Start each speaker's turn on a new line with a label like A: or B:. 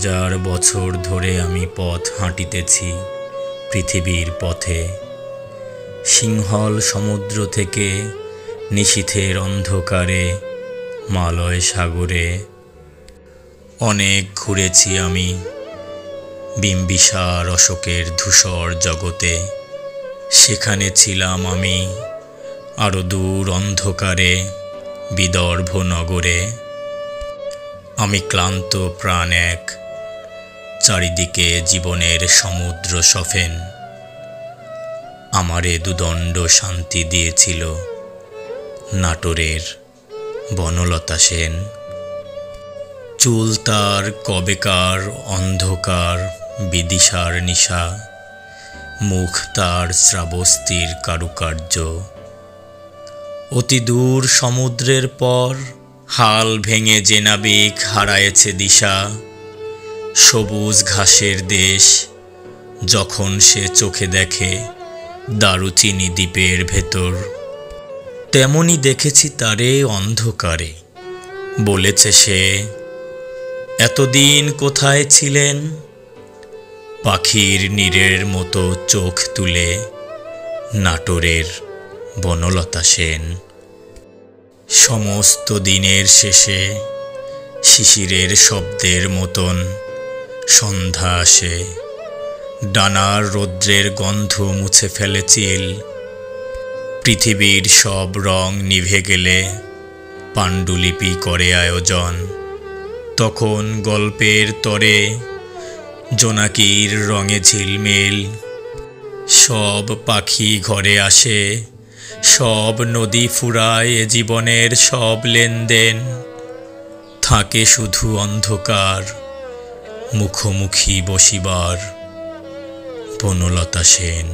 A: হাজার বছর ধরে আমি পথ হাঁটিতেছি পৃথিবীর পথে। সিংহল সমুদ্র থেকে নিশীথের অন্ধকারে মালয় সাগরে। অনেক ঘুরেছি আমি বিম্বিসার অশোকের ধূসর জগতে। সেখানে ছিলাম আমি আরো দূর অন্ধকারে বিদর্ভ নগরে। আমি ক্লান্ত প্রাণ এক, চারিদিকে জীবনের সমুদ্র সফেন। আমারে দুদণ্ড শান্তি দিয়েছিল নাটোরের বনলতা সেন। চুল তার কবেকার অন্ধকার বিদিশার নিশা, মুখ তার শ্রাবস্তির কারুকার্য। অতি দূর সমুদ্রের পর হাল ভেঙে যে নাবিক হারায়েছে দিশা, সবুজ ঘাসের দেশ যখন সে চোখে দেখে দারুচিনি দ্বীপের ভেতর, তেমনি দেখেছি তারে অন্ধকারে। বলেছে সে, এতদিন কোথায় ছিলেন? পাখির নীড়ের মতো চোখ তুলে নাটোরের বনলতা সেন। সমস্ত দিনের শেষে শিশিরের শব্দের মতন সন্ধ্যা আসে। ডানার রৌদ্রের গন্ধ মুছে ফেলে চিল। পৃথিবীর সব রং নিভে গেলে পাণ্ডুলিপি করে আয়োজন। তখন গল্পের তরে জোনাকির রঙে ঝিলমিল। সব পাখি ঘরে আসে, সব নদী ফুরায় এ জীবনের সব লেনদেন। থাকে শুধু অন্ধকার মুখোমুখি বসিবার বনলতা সেন।